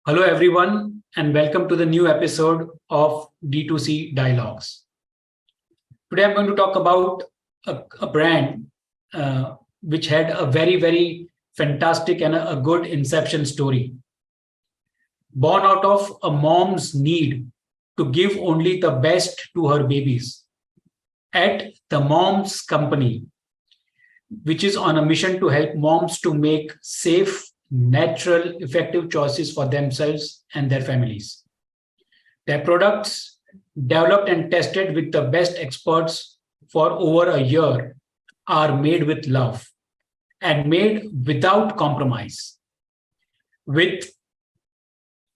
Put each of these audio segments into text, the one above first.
Hello, everyone, and welcome to the new episode of D2C Dialogues. Today, I'm going to talk about a brand which had a very fantastic and a good inception story. Born out of a mom's need to give only the best to her babies. At the Mom's Company, which is on a mission to help moms to make safe, natural, effective choices for themselves and their families. Their products, developed and tested with the best experts for over a year, are made with love and made without compromise. With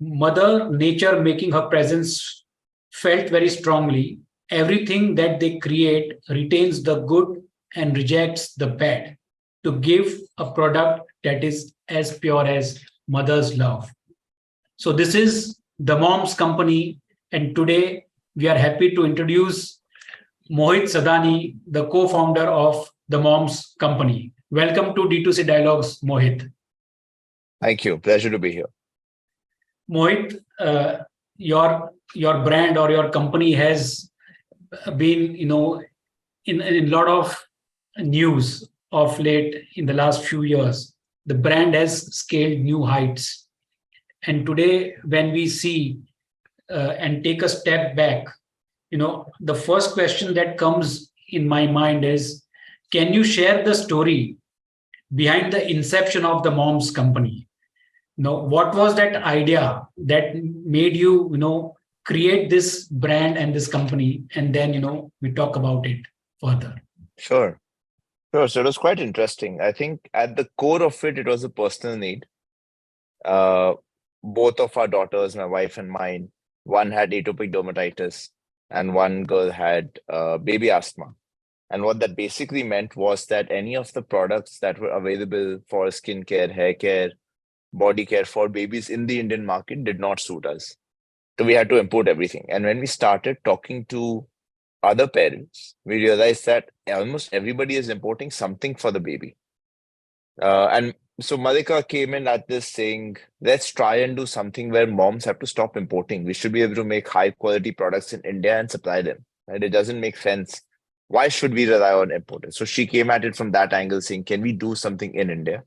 Mother Nature making her presence felt very strongly, everything that they create retains the good and rejects the bad to give a product that is as pure as mother's love. So, this is the Mom's Company, and today we are happy to introduce Mohit Sadani, the co founder of the Mom's Company. Welcome to D2C Dialogues, Mohit. Thank you. Pleasure to be here. Mohit, your brand or your company has been, in a lot of news of late in the last few years. The brand has scaled new heights. And today, when we see and take a step back, the first question that comes in my mind is, can you share the story behind the inception of the Mom's Company? What was that idea that made you, create this brand and this company? And then, we talk about it further. Sure. So it was quite interesting. I think at the core of it, it was a personal need. Both of our daughters, my wife and mine, one had atopic dermatitis and one girl had baby asthma. And what that basically meant was that any of the products that were available for skincare, hair care, body care for babies in the Indian market did not suit us. So we had to import everything. And when we started talking to other parents, we realized that almost everybody is importing something for the baby. And so Malika came in at this saying, let's try and do something where moms have to stop importing. We should be able to make high quality products in India and supply them. Right? It doesn't make sense. Why should we rely on importers? So she came at it from that angle saying, can we do something in India?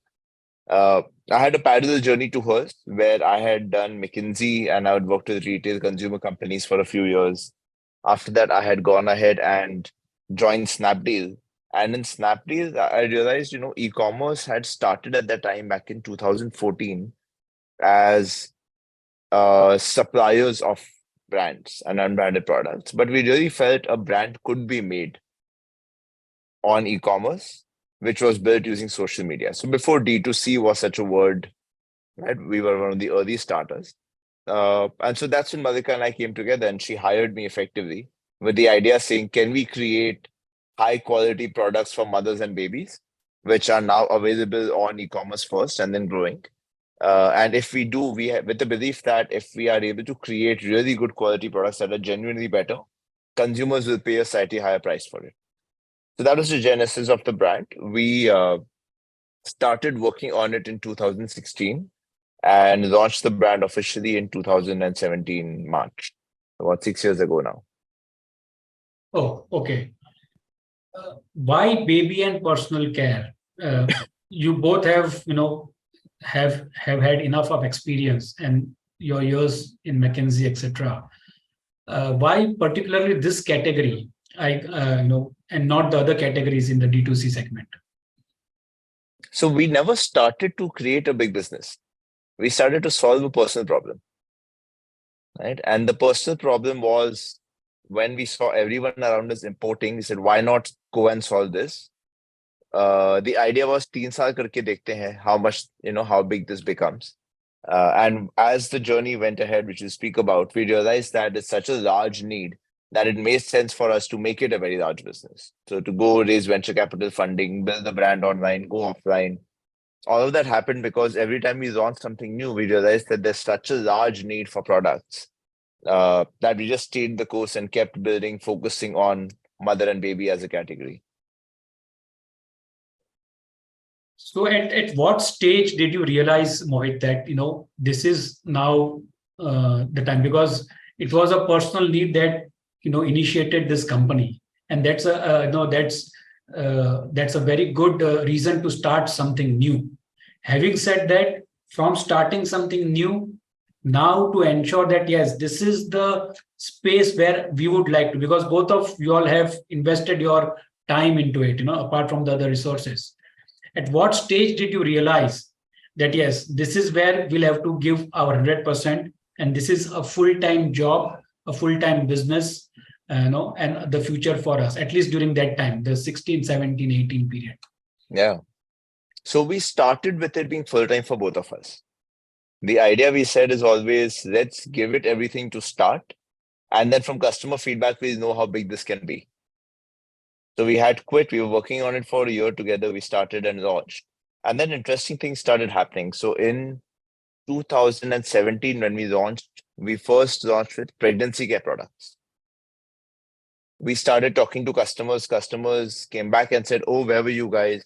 I had a parallel journey to hers where I had done McKinsey and I had worked with retail consumer companies for a few years. After that, I had gone ahead and joined Snapdeal. And in Snapdeal, I realized, e-commerce had started at that time back in 2014 as suppliers of brands and unbranded products. But we really felt a brand could be made on e-commerce, which was built using social media. So before D2C was such a word, right, we were one of the early starters. And so that's when Malika and I came together and she hired me effectively with the idea saying, can we create high quality products for mothers and babies, which are now available on e-commerce first and then growing. And if we do, we have with the belief that if we are able to create really good quality products that are genuinely better, consumers will pay a slightly higher price for it. So that was the genesis of the brand. We started working on it in 2016 and launched the brand officially in 2017 March, about 6 years ago now. Oh, okay. Why baby and personal care? You both have, have had enough of experience and your years in McKinsey, etc. Why particularly this category? And not the other categories in the D2C segment. So we never started to create a big business. We started to solve a personal problem, right? And the personal problem was when we saw everyone around us importing, we said, why not go and solve this? The idea was 3 saal karke dekhte hain, how much, how big this becomes. And as the journey went ahead, which we'll speak about, we realized that it's such a large need that it made sense for us to make it a very large business. So to go raise venture capital funding, build the brand online, go offline. All of that happened because every time we launched something new, we realized that there's such a large need for products that we just stayed the course and kept building, focusing on mother and baby as a category. So at what stage did you realize, Mohit, that this is now the time? Because it was a personal need that initiated this company, and that's a that's a very good reason to start something new. Having said that, from starting something new, now to ensure that yes, this is the space where we would like to, because both of you all have invested your time into it, apart from the other resources. At what stage did you realize that yes, this is where we'll have to give our 100%, and this is a full-time job, a full-time business, and the future for us, at least during that time, the 16, 17, 18 period? Yeah. So we started with it being full-time for both of us. The idea we said is always, let's give it everything to start. And then from customer feedback, we know how big this can be. So we had quit. We were working on it for a year together. We started and launched. And then interesting things started happening. So in 2017, when we first launched with pregnancy care products. We started talking to customers. Customers came back and said, "Oh, where were you guys?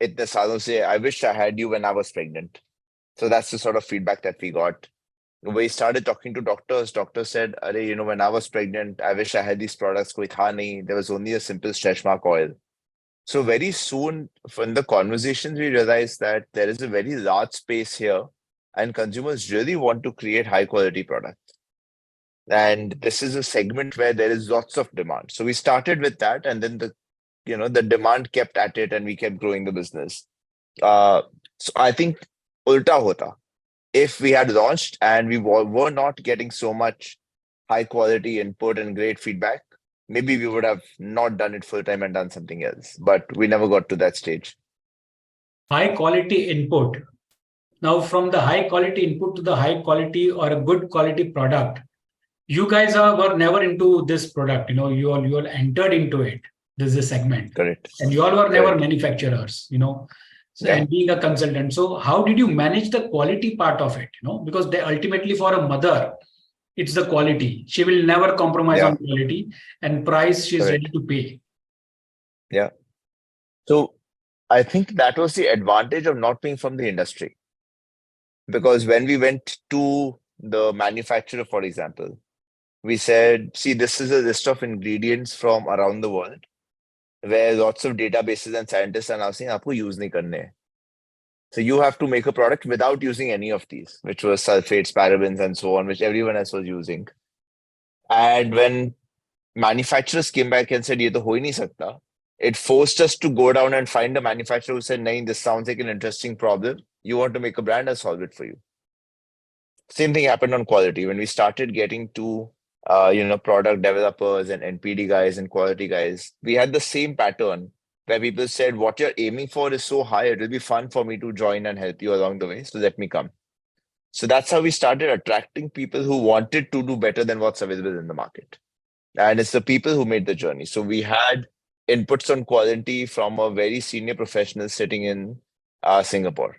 Itne saalon se, I wish I had you when I was pregnant." So that's the sort of feedback that we got. We started talking to doctors. Doctors said, "Arey, when I was pregnant, I wish I had these products. Koi tha nahi. There was only a simple stretch mark oil." So very soon from the conversations, we realized that there is a very large space here and consumers really want to create high quality products. And this is a segment where there is lots of demand. So we started with that, and then the demand kept at it and we kept growing the business. So I think ulta hota. If we had launched and we were not getting so much high quality input and great feedback, maybe we would have not done it full time and done something else. But we never got to that stage. High quality input. Now, from the high quality input to the high quality or a good quality product, you guys were never into this product. You all entered into it. This is a segment, Correct. and you all were never Correct. manufacturers. So, Yeah. and being a consultant. So, how did you manage the quality part of it? Because they ultimately, for a mother, it's the quality. She will never compromise Yeah. on quality, and price she's ready Correct. to pay. Yeah. So I think that was the advantage of not being from the industry. Because when we went to the manufacturer, for example, we said, see, this is a list of ingredients from around the world where lots of databases and scientists are now saying, aapko use nahi karne hai. So you have to make a product without using any of these, which was sulfates, parabens, and so on, which everyone else was using. And when manufacturers came back and said, ye to ho hi nahi sakta, it forced us to go down and find a manufacturer who said, nahi, this sounds like an interesting problem. You want to make a brand, I'll solve it for you. Same thing happened on quality. When we started getting to product developers and NPD guys and quality guys, we had the same pattern where people said, what you're aiming for is so high, it will be fun for me to join and help you along the way. So let me come. So that's how we started attracting people who wanted to do better than what's available in the market. And it's the people who made the journey. So we had inputs on quality from a very senior professional sitting in Singapore.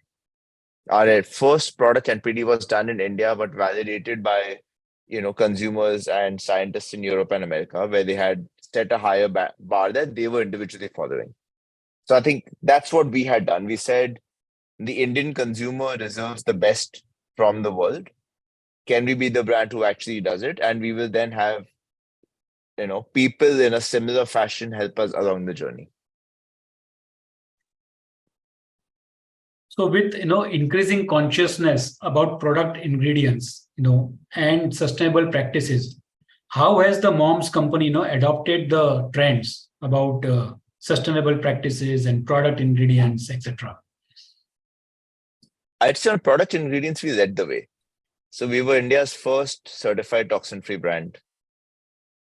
Our first product NPD was done in India, but validated by consumers and scientists in Europe and America, where they had set a higher bar that they were individually following. So I think that's what we had done. We said the Indian consumer deserves the best from the world. Can we be the brand who actually does it? And we will then have people in a similar fashion help us along the journey. So with increasing consciousness about product ingredients, and sustainable practices, how has the mom's company adopted the trends about sustainable practices and product ingredients, etc.? I'd say on product ingredients, we led the way. So we were India's first certified toxin-free brand.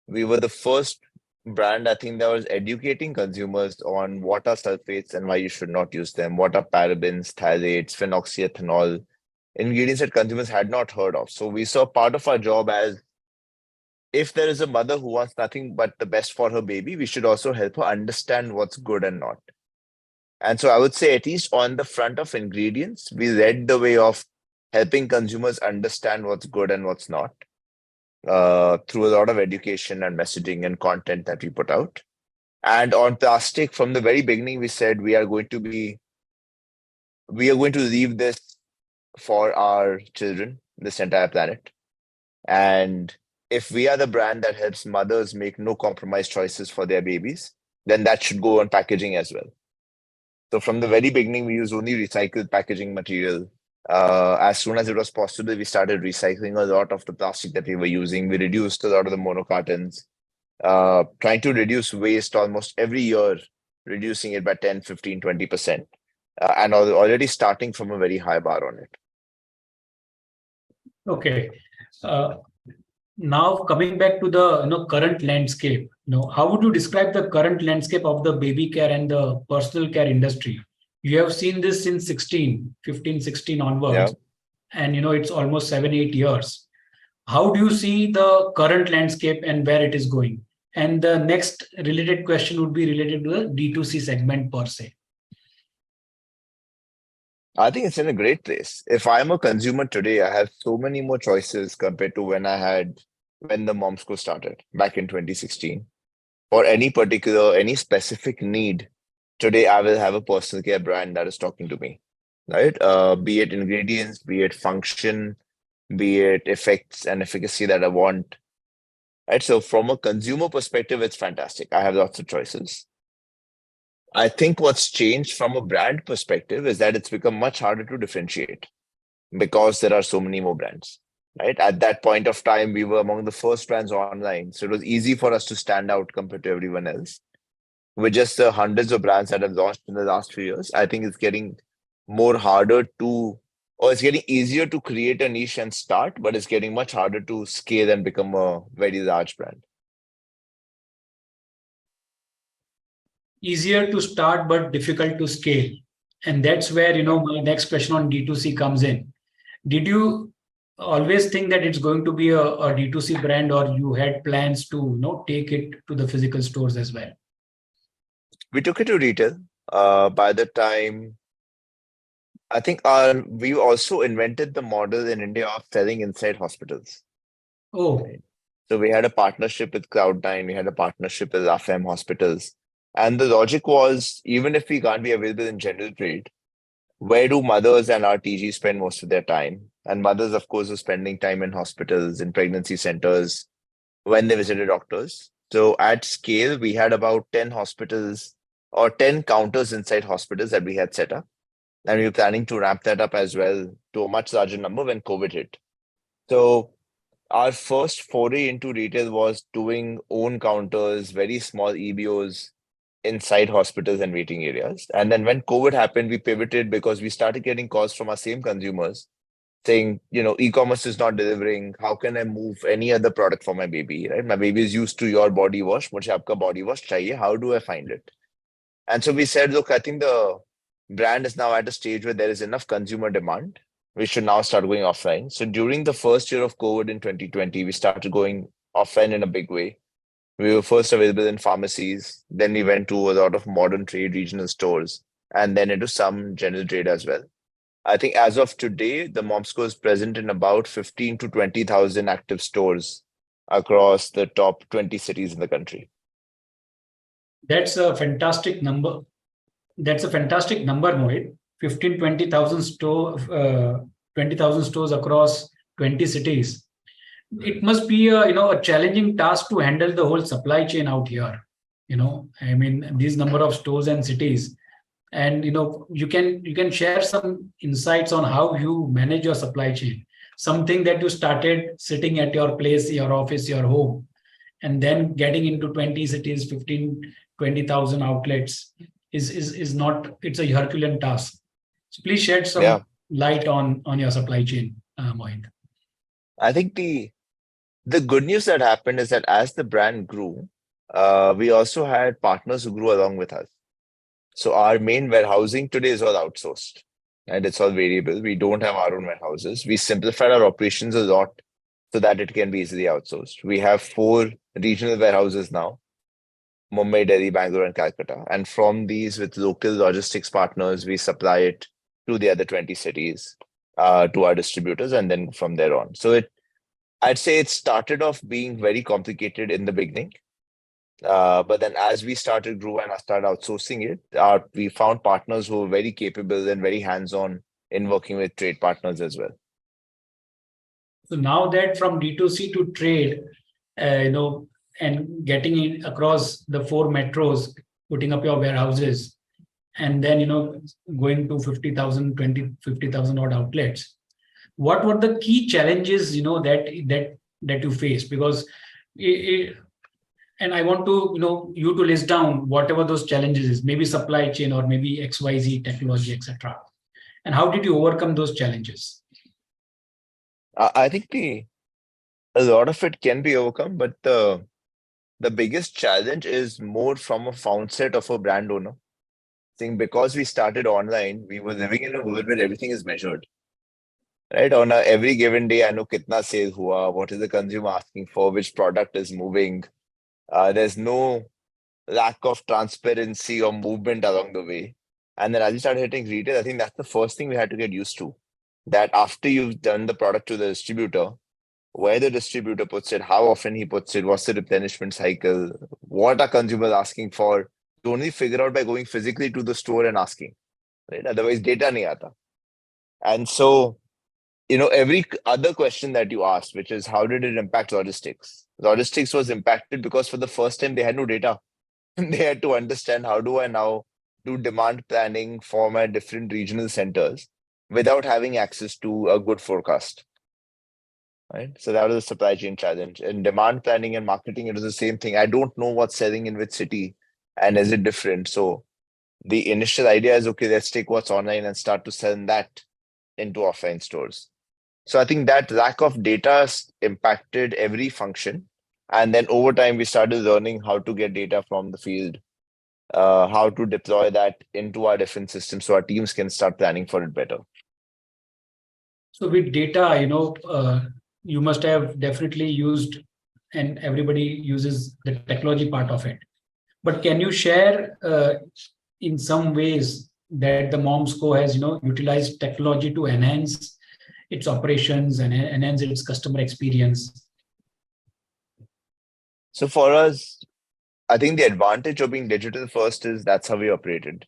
We were the first brand, I think, that was educating consumers on what are sulfates and why you should not use them, what are parabens, phthalates, phenoxyethanol, ingredients that consumers had not heard of. So we saw part of our job as, if there is a mother who wants nothing but the best for her baby, we should also help her understand what's good and not. And so I would say, at least on the front of ingredients, we led the way of helping consumers understand what's good and what's not, through a lot of education and messaging and content that we put out. And on plastic, from the very beginning, we said we are going to be we are going to leave this for our children, this entire planet. And if we are the brand that helps mothers make no compromise choices for their babies, then that should go on packaging as well. So from the very beginning, we use only recycled packaging material. As soon as it was possible, we started recycling a lot of the plastic that we were using. We reduced a lot of the monocartons, trying to reduce waste almost every year, reducing it by 10, 15, 20%. And already starting from a very high bar on it. Okay. Uh, Now coming back to the current landscape, how would you describe the current landscape of the baby care and the personal care industry? You have seen this since 15, 16 Yeah. onwards, and it's almost 7, 8 years. How do you see the current landscape and where it is going? And the next related question would be related to the D2C segment per se. I think it's in a great place. If I'm a consumer today, I have so many more choices compared to when the Momsco started back in 2016. For any specific need, today I will have a personal care brand that is talking to me, right? Be it ingredients, be it function, be it effects and efficacy that I want. Right. So from a consumer perspective, it's fantastic. I have lots of choices. I think what's changed from a brand perspective is that it's become much harder to differentiate because there are so many more brands. Right. At that point of time, we were among the first brands online. So it was easy for us to stand out compared to everyone else. With just the hundreds of brands that have launched in the last few years, I think it's getting more harder to, or it's getting easier to create a niche and start, but it's getting much harder to scale and become a very large brand. Easier to start but difficult to scale. And that's where my next question on D2C comes in. Did you always think that it's going to be a D2C brand, or you had plans to take it to the physical stores as well? We took it to retail. By the time, I think we also invented the model in India of selling inside hospitals. Oh, Right. So we had a partnership with Cloud9, we had a partnership with AFM hospitals. And the logic was, even if we can't be available in general trade, where do mothers and RTG spend most of their time? And mothers, of course, are spending time in hospitals, in pregnancy centers, when they visited doctors. So at scale, we had about 10 hospitals or 10 counters inside hospitals that we had set up. And we were planning to ramp that up as well to a much larger number when COVID hit. So our first foray into retail was doing own counters, very small EBOs inside hospitals and waiting areas. And then when COVID happened, we pivoted because we started getting calls from our same consumers saying, e-commerce is not delivering. How can I move any other product for my baby? Right? My baby is used to your body wash. Mujhe aapka body wash chahiye. How do I find it? And so we said, look, I think the brand is now at a stage where there is enough consumer demand. We should now start going offline. So during the first year of COVID in 2020, we started going offline in a big way. We were first available in pharmacies. Then we went to a lot of modern trade regional stores and then into some general trade as well. I think as of today, the Momsco is present in about 15 to 20,000 active stores across the top 20 cities in the country. that's a fantastic number. That's a fantastic number, Mohit. 15, 20,000 stores across 20 cities. It must be a challenging task to handle the whole supply chain out here. I mean, these number of stores and cities. And you can share some insights on how you manage your supply chain. Something that you started sitting at your place, your office, your home, and then getting into 20 cities, 15, 20,000 outlets is not, it's a Herculean task. So please shed some Yeah, light on your supply chain, Mohit. I think the good news that happened is that as the brand grew, we also had partners who grew along with us. So our main warehousing today is all outsourced and it's all variable. We don't have our own warehouses. We simplified our operations a lot so that it can be easily outsourced. We have 4 regional warehouses now: Mumbai, Delhi, Bangalore, and Calcutta. And from these, with local logistics partners, we supply it to the other 20 cities, to our distributors, and then from there on. So I'd say it started off being very complicated in the beginning. But then as we started grew and I started outsourcing it, we found partners who were very capable and very hands-on in working with trade partners as well. So now that from D2C to trade, and getting it across the 4 metros, putting up your warehouses, and then, going to 50,000, 20, 50,000 odd outlets. What were the key challenges, that you faced? Because and I want to, you to list down whatever those challenges is, maybe supply chain or maybe XYZ technology, etc. And how did you overcome those challenges? I think a lot of it can be overcome, but the biggest challenge is more from a found set of a brand owner. I think because we started online, we were living in a world where everything is measured. Right? On every given day, I know kitna sale hua, what is the consumer asking for, which product is moving. There's no lack of transparency or movement along the way. And then as we started hitting retail, I think that's the first thing we had to get used to. That after you've done the product to the distributor, where the distributor puts it, how often he puts it, what's the replenishment cycle, what are consumers asking for, you only figure out by going physically to the store and asking. Right? Otherwise, data nahi aata. And so, every other question that you asked, which is how did it impact logistics? Logistics was impacted because for the first time they had no data. They had to understand how do I now do demand planning for my different regional centers without having access to a good forecast. Right. So that was a supply chain challenge. In demand planning and marketing, it was the same thing. I don't know what's selling in which city and is it different. So the initial idea is okay, let's take what's online and start to sell that into offline stores. So I think that lack of data impacted every function. And then over time, we started learning how to get data from the field, how to deploy that into our different systems so our teams can start planning for it better. So with data, you must have definitely used, and everybody uses the technology part of it. But can you share in some ways that the Momsco has, utilized technology to enhance its operations and enhance its customer experience? So for us, I think the advantage of being digital first is that's how we operated.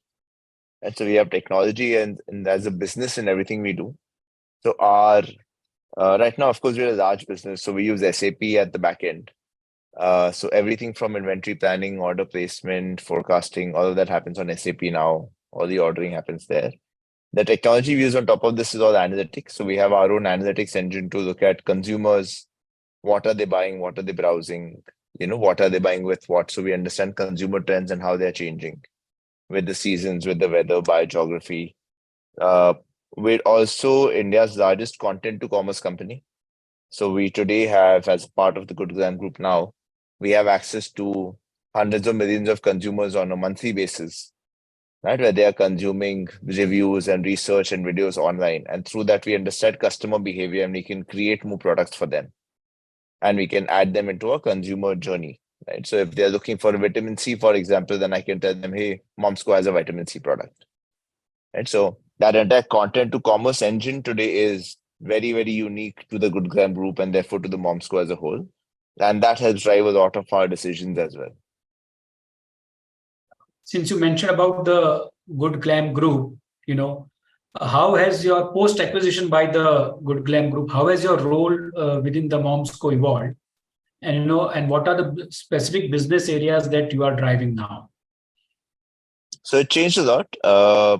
And so we have technology and as a business in everything we do. So our right now, of course, we're a large business, so we use SAP at the back end. So everything from inventory planning, order placement, forecasting, all of that happens on SAP now. All the ordering happens there. The technology we use on top of this is all analytics. So we have our own analytics engine to look at consumers. What are they buying? What are they browsing? What are they buying with what? So we understand consumer trends and how they're changing with the seasons, with the weather, by geography. We're also India's largest content to commerce company. So we today have, as part of the Good Glam Group now, we have access to hundreds of millions of consumers on a monthly basis, right? Where they are consuming reviews and research and videos online. And through that, we understand customer behavior and we can create more products for them. And we can add them into a consumer journey, right? So if they're looking for vitamin C, for example, then I can tell them, hey, Momsco has a vitamin C product, right? So that entire content to commerce engine today is very, very unique to the Good Gram Group and therefore to the Momsco as a whole. And that helps drive a lot of our decisions as well. Since you mentioned about the Good Glam Group, how has your post-acquisition by the Good Glam Group, how has your role within the Momsco evolved? And, and what are the specific business areas that you are driving now? So it changed a lot.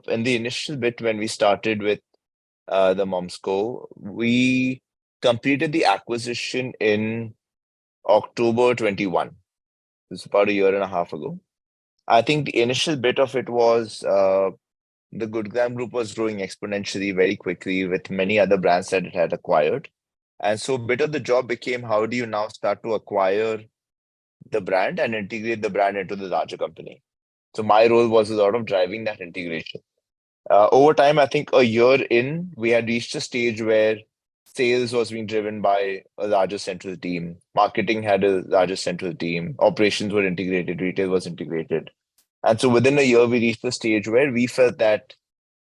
In the initial bit when we started with the Momsco, we completed the acquisition in October 21. It's about a year and a half ago. I think the initial bit of it was the Good Glam Group was growing exponentially very quickly with many other brands that it had acquired. And so a bit of the job became how do you now start to acquire the brand and integrate the brand into the larger company? So my role was a lot of driving that integration. Over time, I think a year in, we had reached a stage where sales was being driven by a larger central team. Marketing had a larger central team. Operations were integrated. Retail was integrated. And so within a year, we reached the stage where we felt that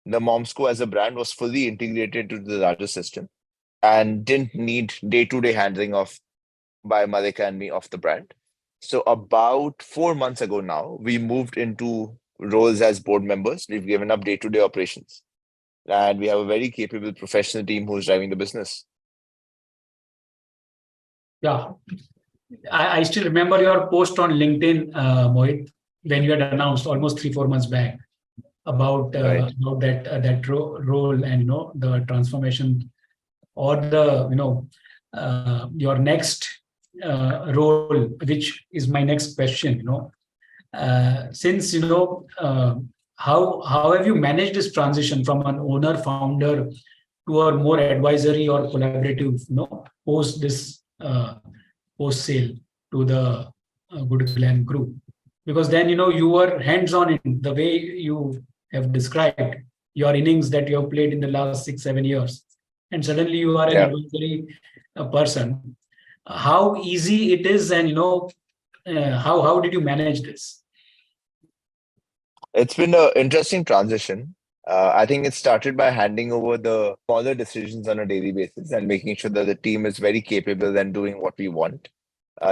the Momsco as a brand was fully integrated into the larger system and didn't need day-to-day handling of by Malika and me of the brand. So about 4 months ago now, we moved into roles as board members. We've given up day-to-day operations, and we have a very capable professional team who's driving the business. Yeah, I still remember your post on LinkedIn, Mohit, when you had announced almost 3 4 months back Right. about that role and the transformation or the your next role, which is my next question. Since how have you managed this transition from an owner founder to a more advisory or collaborative post this post sale to the Good Glen group? Because then you were hands on in the way you have described your innings that you have played in the last 6 7 years, and suddenly you are an Yeah. advisory person. How easy it is, and how did you manage this? It's been an interesting transition. I think it started by handing over the smaller decisions on a daily basis and making sure that the team is very capable and doing what we want.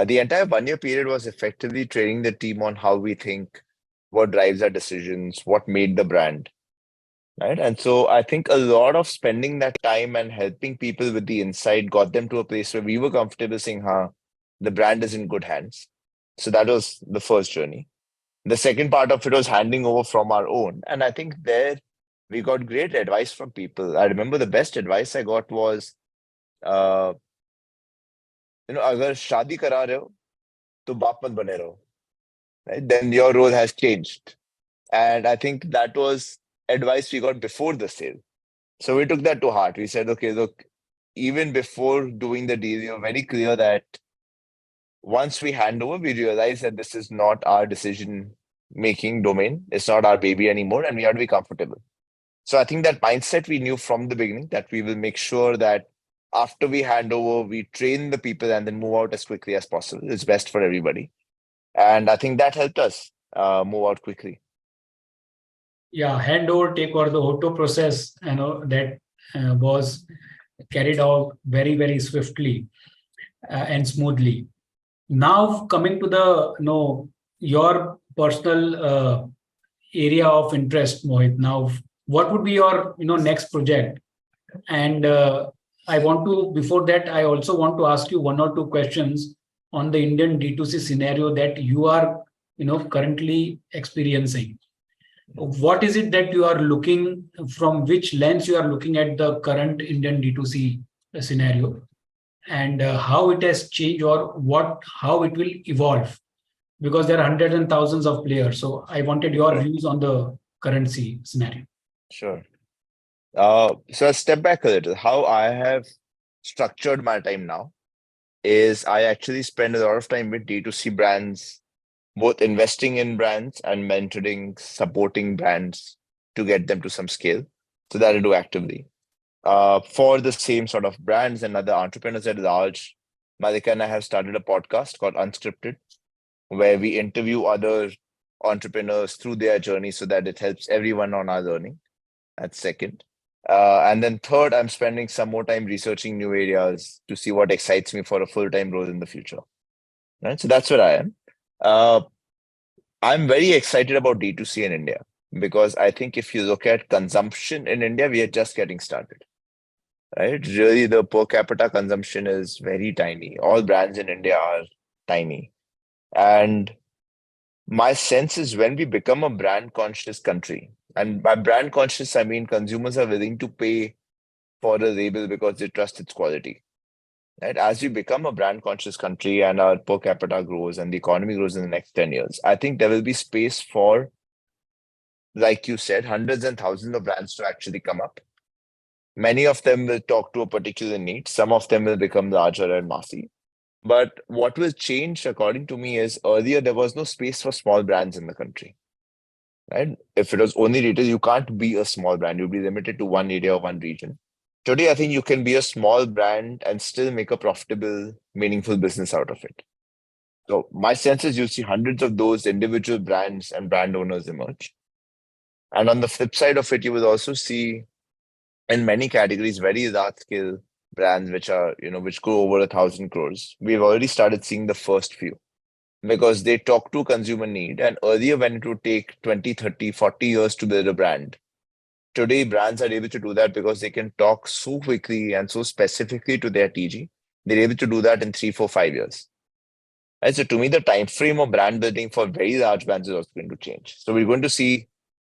The entire 1 year period was effectively training the team on how we think, what drives our decisions, what made the brand, right? And so I think a lot of spending that time and helping people with the insight got them to a place where we were comfortable saying, the brand is in good hands. So that was the first journey. The second part of it was handing over from our own. And I think there we got great advice from people. I remember the best advice I got was, uh, अगर शादी करा रहे हो तो बाप मत बने रहो, right? Then your role has changed. And I think that was advice we got before the sale. So we took that to heart. We said, okay, look, even before doing the deal, you're very clear that once we hand over, we realize that this is not our decision making domain. It's not our baby anymore, and we have to be comfortable. So I think that mindset we knew from the beginning that we will make sure that after we hand over, we train the people and then move out as quickly as possible. It's best for everybody. And I think that helped us move out quickly. Yeah, handover, take over the auto process, that was carried out very, very swiftly and smoothly. Now coming to the your personal area of interest, Mohit. Now, what would be your next project? And I want to, before that, I also want to ask you one or two questions on the Indian D2C scenario that you are currently experiencing. What is it that you are looking, from which lens you are looking at the current Indian D2C scenario, and how it has changed, or how it will evolve? Because there are hundreds and thousands of players. So I wanted your Sure. views on the currency scenario. Sure. So I'll step back a little. How I have structured my time now is I actually spend a lot of time with D2C brands, both investing in brands and mentoring, supporting brands to get them to some scale. So that I do actively. For the same sort of brands and other entrepreneurs at large, Malika and I have started a podcast called Unscripted, where we interview other entrepreneurs through their journey so that it helps everyone on our learning. That's second. And then third, I'm spending some more time researching new areas to see what excites me for a full-time role in the future. Right. So that's where I am. Uh, I'm very excited about D2C in India because I think if you look at consumption in India, we are just getting started. Right. Really, the per capita consumption is very tiny. All brands in India are tiny. And my sense is when we become a brand conscious country, and by brand conscious, I mean consumers are willing to pay for a label because they trust its quality. Right? As we become a brand conscious country and our per capita grows and the economy grows in the next 10 years, I think there will be space for, like you said, hundreds and thousands of brands to actually come up. Many of them will talk to a particular need. Some of them will become larger and massy. But what will change, according to me, is earlier there was no space for small brands in the country. Right? If it was only retail, you can't be a small brand. You'll be limited to one area or one region. Today, I think you can be a small brand and still make a profitable, meaningful business out of it. So my sense is you'll see hundreds of those individual brands and brand owners emerge. And on the flip side of it, you will also see in many categories very large scale brands which are, which go over 1,000 crores. We've already started seeing the first few. because they talk to consumer need. And earlier, when it would take 20, 30, 40 years to build a brand, today brands are able to do that because they can talk so quickly and so specifically to their TG. They're able to do that in 3, 4, 5 years. Right? So to me, the time frame of brand building for very large brands is also going to change. So we're going to see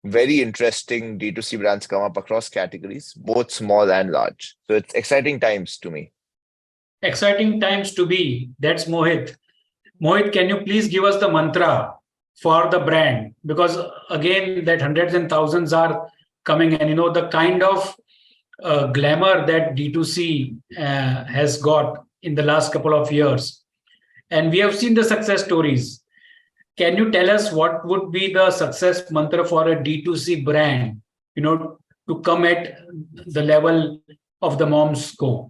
very interesting D2C brands come up across categories, both small and large. So it's exciting times to me. Exciting times to be. That's Mohit. Mohit, can you please give us the mantra for the brand? Because again, that hundreds and thousands are coming, and the kind of glamour that D2C has got in the last couple of years. And we have seen the success stories. Can you tell us what would be the success mantra for a D2C brand, to come at the level of the Mom's Co,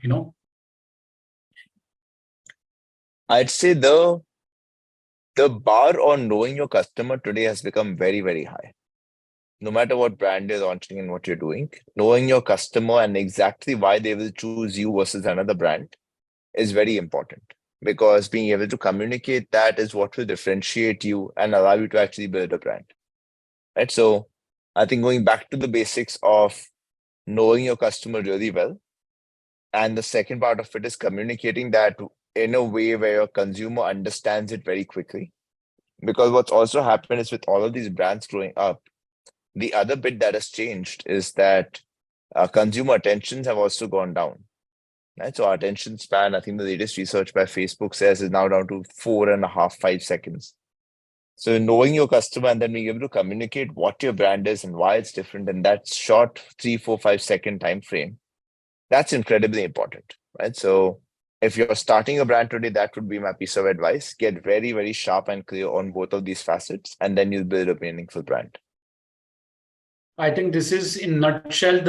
I'd say the bar on knowing your customer today has become very, very high. No matter what brand you're launching and what you're doing, knowing your customer and exactly why they will choose you versus another brand is very important, because being able to communicate that is what will differentiate you and allow you to actually build a brand. Right. So I think going back to the basics of knowing your customer really well. And the second part of it is communicating that in a way where your consumer understands it very quickly. Because what's also happened is with all of these brands growing up, the other bit that has changed is that consumer attentions have also gone down. Right? So our attention span, I think the latest research by Facebook says, is now down to 4.5, 5 seconds. So knowing your customer and then being able to communicate what your brand is and why it's different in that short 3, 4, 5 second time frame, that's incredibly important, right? So if you're starting a brand today, that would be my piece of advice. Get very, very sharp and clear on both of these facets, and then you'll build a meaningful brand. I think this is in nutshell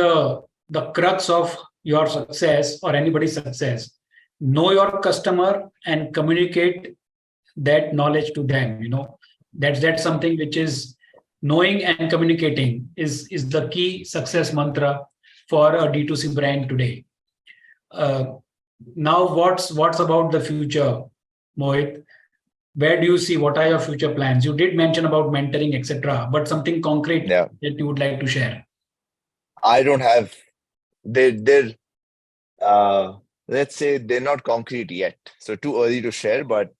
the crux of your success or anybody's success. Know your customer and communicate that knowledge to them. That's something which is knowing and communicating is the key success mantra for a D2C brand today. Now, what's about the future, Mohit? Where do you see, what are your future plans? You did mention about mentoring, etc., but something concrete that you would like to share. I don't have, let's say they're not concrete yet. So too early to share, but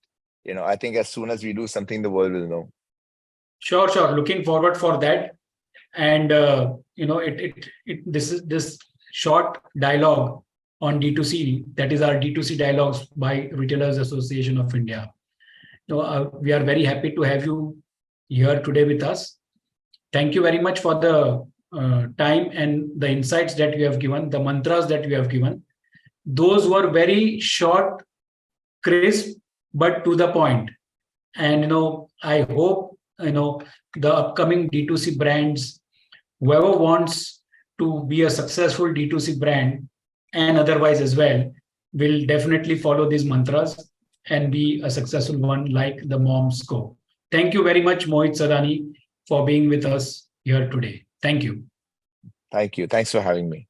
I think as soon as we do something, the world will know. Sure. Looking forward for that. And this short dialogue on D2C, that is our D2C dialogues by Retailers Association of India. We are very happy to have you here today with us. Thank you very much for the time and the insights that you have given, the mantras that you have given. Those were very short, crisp, but to the point. And I hope the upcoming D2C brands, whoever wants to be a successful D2C brand and otherwise as well, will definitely follow these mantras and be a successful one like the Mom's Co. Thank you very much, Mohit Sadani, for being with us here today. Thank you. Thank you. Thanks for having me.